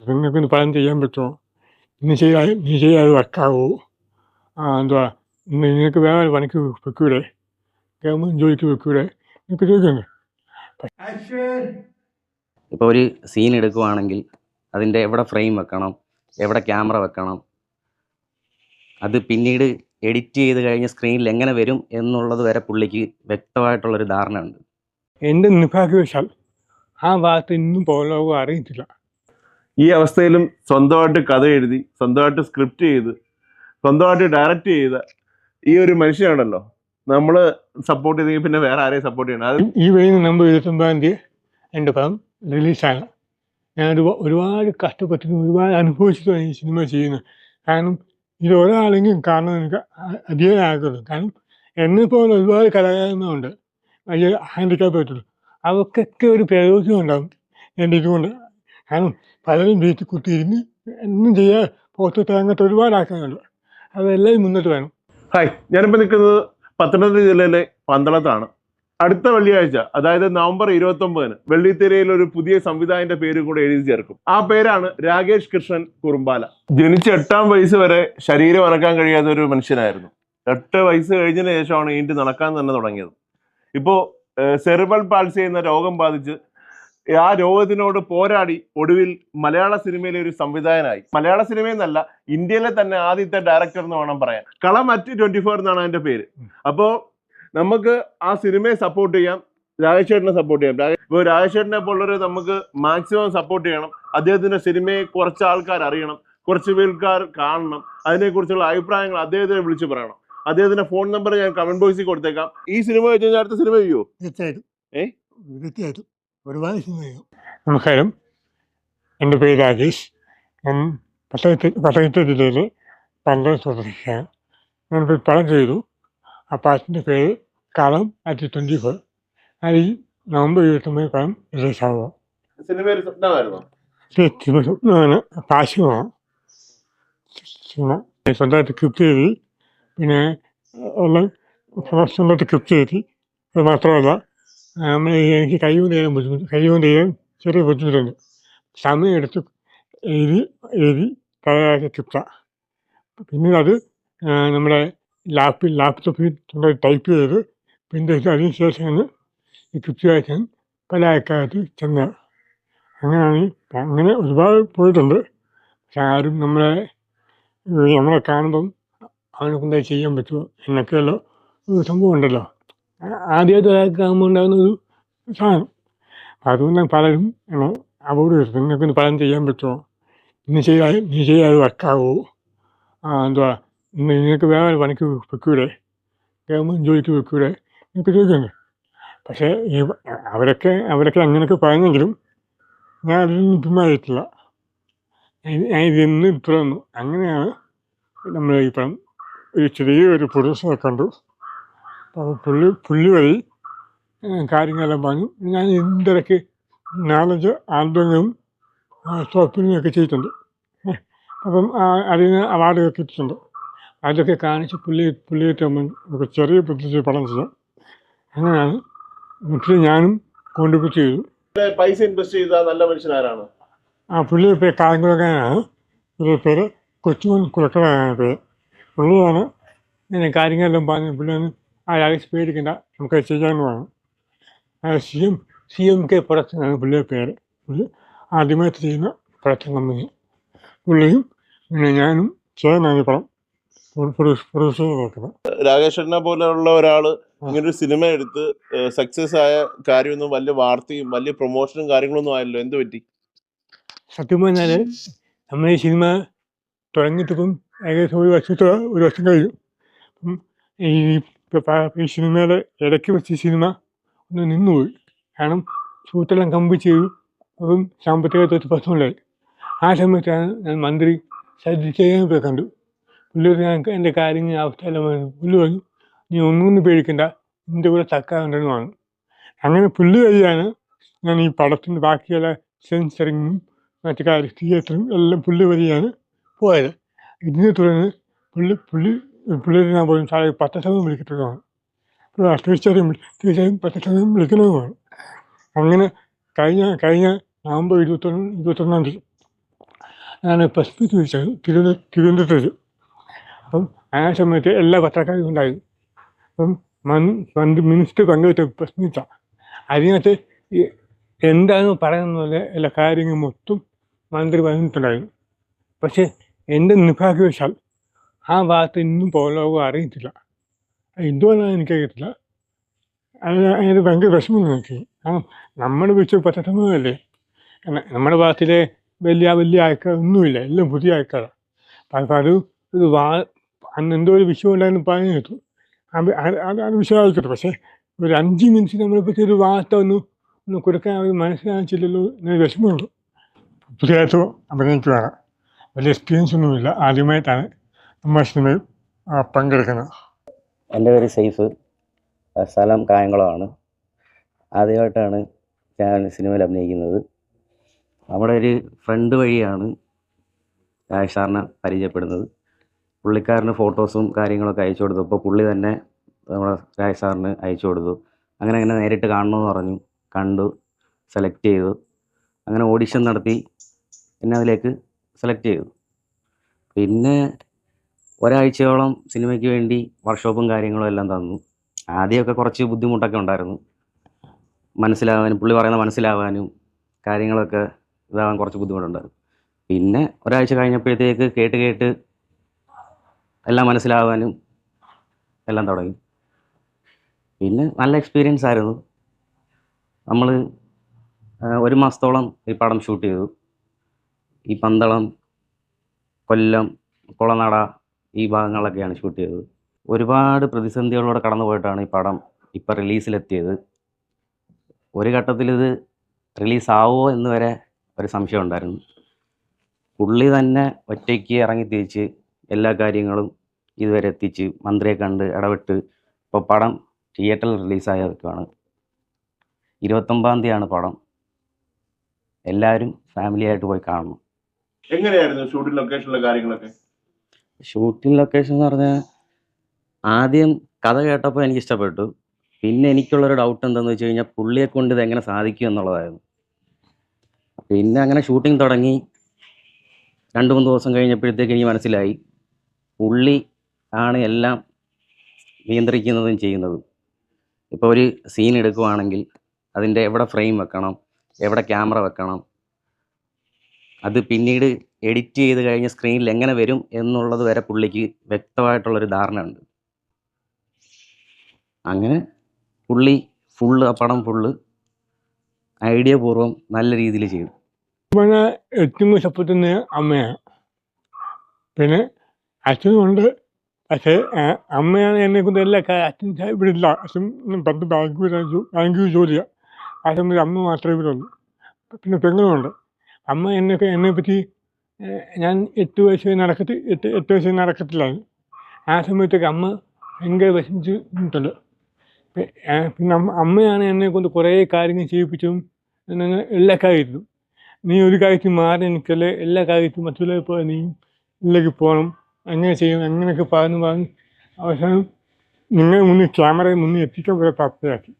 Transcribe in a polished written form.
നിങ്ങൾക്കൊന്ന് പ്ലാൻ ചെയ്യാൻ പറ്റുമോ? നീ ചെയ്താൽ വർക്കാവോ? എന്തുവാ നിനക്ക് വേറെ പണിക്ക് വെക്കൂടെ? ഗവൺമെൻറ് ജോലിക്ക് വെക്കൂടെ? എന്നൊക്കെ ചോദിക്കുന്നു. ഇപ്പോൾ ഒരു സീൻ എടുക്കുവാണെങ്കിൽ അതിൻ്റെ എവിടെ ഫ്രെയിം വെക്കണം, എവിടെ ക്യാമറ വെക്കണം, അത് പിന്നീട് എഡിറ്റ് ചെയ്ത് കഴിഞ്ഞ് സ്ക്രീനിൽ എങ്ങനെ വരും എന്നുള്ളത് വരെ പുള്ളിക്ക് വ്യക്തമായിട്ടുള്ളൊരു ധാരണ ഉണ്ട്. എൻ്റെ നിർഭാഗ്യവശാൽ ആ ഭാഗത്ത് ഇന്നും പോകാൻ അറിയത്തില്ല. ഈ അവസ്ഥയിലും സ്വന്തമായിട്ട് കഥ എഴുതി, സ്വന്തമായിട്ട് സ്ക്രിപ്റ്റ് ചെയ്ത്, സ്വന്തമായിട്ട് ഡയറക്റ്റ് ചെയ്ത ഈ ഒരു മനുഷ്യനാണല്ലോ നമ്മൾ സപ്പോർട്ട് ചെയ്തെങ്കിൽ പിന്നെ വേറെ ആരെയും സപ്പോർട്ട് ചെയ്യണം. അത് ഈ വഴി നവംബർ 29 എൻ്റെ പടം റിലീസാണ്. ഞാൻ ഒരുപാട് കഷ്ടപ്പെട്ടിട്ട് ഒരുപാട് അനുഭവിച്ചിട്ടാണ് ഈ സിനിമ ചെയ്യുന്നത്. കാരണം ഇത് ഒരാളെങ്കിലും കാണാൻ എനിക്ക് അധികം ആഗ്രഹമുള്ളൂ. കാരണം എന്നെപ്പോലെ ഒരുപാട് കലാകാരന്മാരുണ്ട്, വലിയ ഹാൻഡിക്കാപ്പ് പറ്റുള്ളൂ. അവർക്കൊക്കെ ഒരു പ്രയോജനം ഉണ്ടാകും എൻ്റെ ഇതുകൊണ്ട്. കാരണം പലരും വീട്ടിൽ കുത്തിയിരുന്ന് ഒന്നും ചെയ്യാൻ പുറത്തോട്ട് അങ്ങനത്തെ ഒരുപാട് ആൾക്കാരുണ്ട്. അതെല്ലാം മുന്നോട്ട് വേണം. ഹായ്, ഞാനിപ്പോൾ നിൽക്കുന്നത് പത്തനംതിട്ട ജില്ലയിലെ പന്തളത്താണ്. അടുത്ത വെള്ളിയാഴ്ച, അതായത് നവംബർ 29-ന് വെള്ളിത്തിരയിൽ ഒരു പുതിയ സംവിധായകന്റെ പേര് കൂടെ എഴുതി ചേർക്കും. ആ പേരാണ് രാകേഷ് കൃഷ്ണൻ കുറുമ്പാല. ജനിച്ച 8-ാം വയസ്സ് വരെ ശരീരം അനക്കാൻ കഴിയാത്ത ഒരു മനുഷ്യനായിരുന്നു. 8 വയസ്സ് കഴിഞ്ഞതിന് ശേഷമാണ് ഈണ്ടി നടക്കാൻ തന്നെ തുടങ്ങിയത്. ഇപ്പോൾ സെറിബ്രൽ പാൾസി എന്ന രോഗം ബാധിച്ച് ആ രോഗത്തിനോട് പോരാടി ഒടുവിൽ മലയാള സിനിമയിലെ ഒരു സംവിധായകനായി. മലയാള സിനിമയിൽ നിന്നല്ല, ഇന്ത്യയിലെ തന്നെ ആദ്യത്തെ ഡയറക്ടർ എന്ന് വേണം പറയാൻ. കളമറ്റ് 24 എന്നാണ് അതിന്റെ പേര്. അപ്പോൾ നമുക്ക് ആ സിനിമയെ സപ്പോർട്ട് ചെയ്യാം, രാകേഷ് ചേട്ടനെ സപ്പോർട്ട് ചെയ്യാം. ഇപ്പോൾ രാകേഷ് ചേട്ടനെ പോലുള്ളവരെ നമുക്ക് മാക്സിമം സപ്പോർട്ട് ചെയ്യണം. അദ്ദേഹത്തിന്റെ സിനിമയെ കുറച്ച് ആൾക്കാർ അറിയണം, കുറച്ച് പേർക്കാർ കാണണം. അതിനെക്കുറിച്ചുള്ള അഭിപ്രായങ്ങൾ അദ്ദേഹത്തിനെ വിളിച്ചു പറയണം. അദ്ദേഹത്തിന്റെ ഫോൺ നമ്പർ ഞാൻ കമന്റ് ബോക്സിൽ കൊടുത്തേക്കാം. ഈ സിനിമ വെച്ച് കഴിഞ്ഞാൽ അടുത്ത സിനിമ ചെയ്യോ? തീർച്ചയായിട്ടും ഒരുപാട് സിനിമ ചെയ്യും. നമസ്കാരം, എൻ്റെ പേര് രാജേഷ്. ഞാൻ പത്തനംതിട്ട ജില്ലയിലെ പന്തളം സ്വദേശിയാണ്. ഞാനിപ്പോൾ പടം ചെയ്തു. ആ പടത്തിൻ്റെ പേര് കളമറ്റ് 24. അത് ഈ നവംബർ 29 പടം റിലീസാവുക. സ്വപ്നമാണ്, പാശമാണ് സിനിമ. സ്വന്തമായിട്ട് സ്ക്രിപ്റ്റ് എഴുതി, പിന്നെ എല്ലാം സ്വന്തമായിട്ട് സ്ക്രിപ്റ്റ് എഴുതി. അത് മാത്രമല്ല, എനിക്ക് കൈകൊണ്ട് ചെയ്യാൻ ചെറിയ ബുദ്ധിമുട്ടുണ്ട്. സമയമെടുത്ത് എഴുതി തയ്യാറാക്കിയ സ്ക്രിപ്റ്റാണ്. പിന്നീട് അത് നമ്മുടെ ലാപ്ടോപ്പിൽ ടൈപ്പ് ചെയ്ത് പിന്നെ അതിന് ശേഷമാണ് ഈ സ്ക്രിപ്റ്റ് വായിക്കാൻ പല ആൾക്കാർക്ക് ചെന്നത്. അങ്ങനെ ഒരുപാട് പോയിട്ടുണ്ട്. പക്ഷെ ആരും നമ്മളെ കാണുമ്പം അവനെ കൊണ്ടായി ചെയ്യാൻ പറ്റുമോ എന്നൊക്കെയുള്ള ഒരു സംഭവം ഉണ്ടല്ലോ. ആദ്യമായിട്ട് ഒരാൾക്ക് ആകുമ്പോൾ ഉണ്ടാകുന്ന ഒരു സാധനം. അതുകൊണ്ടാണ് പലരും അവോയ്ഡ് ചെയ്തത്. നിങ്ങൾക്കൊന്ന് പ്ലാൻ ചെയ്യാൻ പറ്റുമോ? നീ ചെയ്താൽ വർക്കാവോ? എന്തുവാ നിനക്ക് വേറെ പണിക്ക് വെക്കൂടെ? ഗവൺമെൻറ് ജോലിക്ക് വെക്കൂടെ? എന്നൊക്കെ ചോദിക്കുന്നു. പക്ഷേ അവരൊക്കെ അങ്ങനെയൊക്കെ പറഞ്ഞെങ്കിലും ഞാൻ അതിലൊന്നും പിന്മാറിയിട്ടില്ല. ഞാൻ ഇതെന്ന് തുടർന്നു. അങ്ങനെയാണ് നമ്മൾ ഈ പടം ഒരു ചെറിയൊരു പ്രൊഡ്യൂസറെ കണ്ടു. അപ്പോൾ പുള്ളി വഴി കാര്യങ്ങളെല്ലാം പറഞ്ഞു. ഞാൻ ഇതിനിടയ്ക്ക് 4-5 ആൽബങ്ങളും ഷോർട്ട് ഫിലിമൊക്കെ ചെയ്തിട്ടുണ്ട്. അപ്പം അതിന് അവാർഡൊക്കെ കിട്ടിയിട്ടുണ്ട്. അതൊക്കെ കാണിച്ച് പുള്ളിയായിട്ട് നമുക്ക് ചെറിയ പ്രത്യേകിച്ച് പടം ചെയ്യാം. അങ്ങനെയാണ് ഞാനും കോൺട്രിബ്യൂട്ട് ചെയ്തു. പൈസ ഇൻവെസ്റ്റ് ചെയ്ത നല്ല മനുഷ്യനാരാണ്? പുള്ളി പേര് കായംകുളക്കാരനാണ്. പുള്ളിയുടെ പേര് കൊച്ചുമോൻ കുളക്കലാണ് പേര്. പുള്ളിയാണ് ഇങ്ങനെ കാര്യങ്ങളെല്ലാം പറഞ്ഞ് പുള്ളിയാണ് രാജേഷ് പേടിക്കണ്ട, നമുക്ക് ചെയ്യാമെന്ന് പറഞ്ഞു. CMK പ്രൊഡക്ഷൻ ആണ് പുള്ളിയുടെ പേര്. പുള്ളി ആദ്യമായിട്ട് ചെയ്യുന്ന പ്രൊഡക്ഷൻ കമ്പനി. പുള്ളിയും പിന്നെ ഞാനും ചേർന്നാണ് ഈ പടം പ്രൊഡ്യൂസ് ചെയ്ത് നോക്കുന്നത്. രാകേഷനെ പോലെയുള്ള ഒരാള് ഇങ്ങനൊരു സിനിമ എടുത്ത് സക്സസ് ആയ കാര്യമൊന്നും വലിയ വാർത്തയും വലിയ പ്രൊമോഷനും കാര്യങ്ങളൊന്നും ആയല്ലോ, എന്ത് പറ്റി? സത്യം പറഞ്ഞാൽ നമ്മൾ ഈ സിനിമ തുടങ്ങിയിട്ടിപ്പം ഏകദേശം ഒരു വർഷം കഴിഞ്ഞു. ഈ സിനിമയുടെ ഇടയ്ക്ക് വെച്ച് സിനിമ ഒന്ന് നിന്നുപോയി. കാരണം ഷൂട്ടെല്ലാം കംപ്ലീറ്റ് ചെയ്തു. അതും സാമ്പത്തികമായിട്ട് പ്രശ്നമുണ്ടായി. ആ സമയത്താണ് ഞാൻ മന്ത്രി ചെയ്യാൻ കണ്ടു. പുള്ളി ഞങ്ങൾക്ക് എൻ്റെ കാര്യങ്ങൾ അവസ്ഥയെല്ലാം പുള്ളി പറഞ്ഞു, നീ ഒന്നും പേടിക്കണ്ട, നിൻ്റെ കൂടെ തക്കാറുണ്ടെന്ന് പറഞ്ഞു. അങ്ങനെ പുള്ളി വഴിയാണ് ഞാൻ ഈ പടത്തിൻ്റെ ബാക്കിയുള്ള സെൻസറിങ്ങും മറ്റു തിയേറ്ററും എല്ലാം പുള്ളി വഴിയാണ് പോയത്. ഇതിനെ തുടർന്ന് പുള്ളി ഞാൻ പറയും, സാറേ 10% വിളിക്കട്ടതാണ്. തീർച്ചയായും 10% വിളിക്കണമെന്നാണ്. അങ്ങനെ കഴിഞ്ഞ നവംബർ 21-ാം തീയതി അതാണ് പ്രസ് മീറ്റ് വിളിച്ചത് തിരുവനന്തപുരത്ത്. അപ്പം ആ സമയത്ത് എല്ലാ പത്രക്കാരും ഉണ്ടായിരുന്നു. അപ്പം മിനിസ്റ്റർ പങ്കെടുത്ത പ്രസ് മീറ്റാണ്. അതിനകത്ത് എന്താണ് പറയുന്നത് എല്ലാ കാര്യങ്ങൾ മൊത്തം മന്ത്രി പറഞ്ഞിട്ടുണ്ടായിരുന്നു. പക്ഷേ എൻ്റെ നിർഭാഗ്യവശാൽ ആ വാർത്ത ഇന്നും പുറംലോകം അറിയത്തില്ല. എന്തുകൊണ്ടാണ് എനിക്കറിയത്തില്ല. അതിന് ഭയങ്കര വിഷമം നോക്കി. കാരണം നമ്മുടെ വെച്ച് പത്രസമൂഹമല്ലേ, നമ്മുടെ പാർട്ടിയിലെ വലിയ ആൾക്കാരൊന്നുമില്ല, എല്ലാം പുതിയ ആൾക്കാരാണ്. അപ്പം അത് അന്ന് എന്തോ ഒരു വിഷയം ഉണ്ടായിരുന്നു പറഞ്ഞു കേട്ടു. അത് വിഷയമായിക്കോട്ടെ. പക്ഷേ ഒരു 5 മിനിറ്റ് നമ്മളെ പറ്റി ഒരു വാർത്ത ഒന്ന് കൊടുക്കാൻ അവർ മനസ്സിലാക്കില്ലല്ലോ എന്നൊരു വിഷമമുള്ളൂ. പുതിയതായിട്ട് അഭിനയിക്കുകയാണ്, വലിയ എക്സ്പീരിയൻസ് ഒന്നുമില്ല, ആദ്യമായിട്ടാണ് നമ്മൾ സിനിമയിൽ പങ്കെടുക്കുന്നത്. എൻ്റെ പേര് സെയ്ഫ്, സ്ഥലം കായംകുളമാണ്. ആദ്യമായിട്ടാണ് ഞാൻ സിനിമയിൽ അഭിനയിക്കുന്നത്. നമ്മുടെ ഒരു ഫ്രണ്ട് വഴിയാണ് രാജേഷ് സാറിനെ പരിചയപ്പെടുന്നത്. പുള്ളിക്കാരന് ഫോട്ടോസും കാര്യങ്ങളൊക്കെ അയച്ചു കൊടുത്തു. അപ്പോൾ പുള്ളി തന്നെ നമ്മുടെ രാജേഷ് സാറിന് അയച്ചു കൊടുത്തു. അങ്ങനെ നേരിട്ട് കാണണമെന്ന് പറഞ്ഞു. കണ്ടു, സെലക്ട് ചെയ്തു. അങ്ങനെ ഓഡിഷൻ നടത്തി പിന്നെ അതിലേക്ക് സെലക്ട് ചെയ്തു. പിന്നെ ഒരാഴ്ചയോളം സിനിമയ്ക്ക് വേണ്ടി വർക്ക്ഷോപ്പും കാര്യങ്ങളും എല്ലാം തന്നു. ആദ്യമൊക്കെ കുറച്ച് ബുദ്ധിമുട്ടൊക്കെ ഉണ്ടായിരുന്നു, പുള്ളി പറയുന്നത് മനസ്സിലാവാനും കാര്യങ്ങളൊക്കെ ഇതാവാൻ കുറച്ച് ബുദ്ധിമുട്ടുണ്ടായിരുന്നു. പിന്നെ ഒരാഴ്ച കഴിഞ്ഞപ്പോഴത്തേക്ക് കേട്ട് എല്ലാം മനസ്സിലാവാനും എല്ലാം തുടങ്ങി. പിന്നെ നല്ല എക്സ്പീരിയൻസ് ആയിരുന്നു. നമ്മൾ 1 മാസത്തോളം ഈ പടം ഷൂട്ട് ചെയ്തു. ഈ പന്തളം, കൊല്ലം, കുളനട ഈ ഭാഗങ്ങളിലൊക്കെയാണ് ഷൂട്ട് ചെയ്തത്. ഒരുപാട് പ്രതിസന്ധികളിലൂടെ കടന്നു പോയിട്ടാണ് ഈ പടം ഇപ്പം റിലീസിലെത്തിയത്. ഒരു ഘട്ടത്തിൽ ഇത് റിലീസാവുമോ എന്ന് വരെ ഒരു സംശയം ഉണ്ടായിരുന്നു. പുള്ളി തന്നെ ഒറ്റയ്ക്ക് ഇറങ്ങി തിരിച്ച് എല്ലാ കാര്യങ്ങളും ഇതുവരെ എത്തിച്ച് മന്ത്രിയെ കണ്ട് ഇടപെട്ട് ഇപ്പോൾ പടം തിയേറ്ററിൽ റിലീസായി നിൽക്കുകയാണ്. 29-ാം തീയതിയാണ് പടം. എല്ലാവരും ഫാമിലിയായിട്ട് പോയി കാണണം. എങ്ങനെയായിരുന്നു ഷൂട്ടിംഗ് ലൊക്കേഷനിലെ കാര്യങ്ങളൊക്കെ? ഷൂട്ടിംഗ് ലൊക്കേഷൻ എന്ന് പറഞ്ഞാൽ ആദ്യം കഥ കേട്ടപ്പോൾ എനിക്ക് ഇഷ്ടപ്പെട്ടു. പിന്നെ എനിക്കുള്ളൊരു ഡൗട്ട് എന്താണെന്ന് വെച്ച് കഴിഞ്ഞാൽ പുള്ളിയെ കൊണ്ട് ഇതെങ്ങനെ സാധിക്കും എന്നുള്ളതായിരുന്നു. പിന്നെ അങ്ങനെ ഷൂട്ടിംഗ് തുടങ്ങി 2-3 ദിവസം കഴിഞ്ഞപ്പോഴത്തേക്ക് എനിക്ക് മനസ്സിലായി പുള്ളി ആണ് എല്ലാം നിയന്ത്രിക്കുന്നതും ചെയ്യുന്നതും. ഇപ്പോൾ ഒരു സീൻ എടുക്കുവാണെങ്കിൽ അതിൻ്റെ എവിടെ ഫ്രെയിം വെക്കണം, എവിടെ ക്യാമറ വെക്കണം, അത് പിന്നീട് എഡിറ്റ് ചെയ്ത് കഴിഞ്ഞ് സ്ക്രീനിൽ എങ്ങനെ വരും എന്നുള്ളത് വരെ പുള്ളിക്ക് വ്യക്തമായിട്ടുള്ളൊരു ധാരണ ഉണ്ട്. അങ്ങനെ പുള്ളി ആ പടം ഫുള്ള് ഐഡിയ പൂർവ്വം നല്ല രീതിയിൽ ചെയ്തു. പിന്നെ ഏറ്റവും ഇഷ്ടപ്പെടുന്ന അമ്മയാണ്. പിന്നെ അച്ഛനുമുണ്ട്. പക്ഷേ അമ്മയാണ് എന്നെക്കൊണ്ട് എല്ലാ അച്ഛൻ ഇവിടെ ഇല്ല. അച്ഛൻ 10 ബാങ്ക് ജോലിയാണ്. ആ സമയത്ത് അമ്മ മാത്രമേ ഇവിടെ ഉള്ളൂ. പിന്നെ പെങ്ങളുമുണ്ട്. അമ്മ എന്നെപ്പറ്റി ഞാൻ 8 വയസ്സ് നടക്കത്തില്ലായിരുന്നു. ആ സമയത്തൊക്കെ അമ്മ ഭയങ്കര വിഷമിച്ച് നിന്നിട്ടുണ്ട്. പിന്നെ അമ്മയാണ് എന്നെക്കൊണ്ട് കുറേ കാര്യങ്ങൾ ചെയ്യിപ്പിച്ചും എല്ലാ കാര്യത്തിലും. നീ ഒരു കാര്യത്തിൽ മാറി നിൽക്കല്ലേ, എല്ലാ കാര്യത്തിലും മറ്റുള്ളവരെ പോലെ നീ ഇതിലേക്ക് പോകണം, എങ്ങനെ ചെയ്യണം, അങ്ങനെയൊക്കെ പറഞ്ഞ് അവസാനം നിങ്ങളെ മുന്നിൽ ക്യാമറയെ മുന്നിൽ എത്തിക്കാൻ വരെ പ്രാപ്തരാക്കി.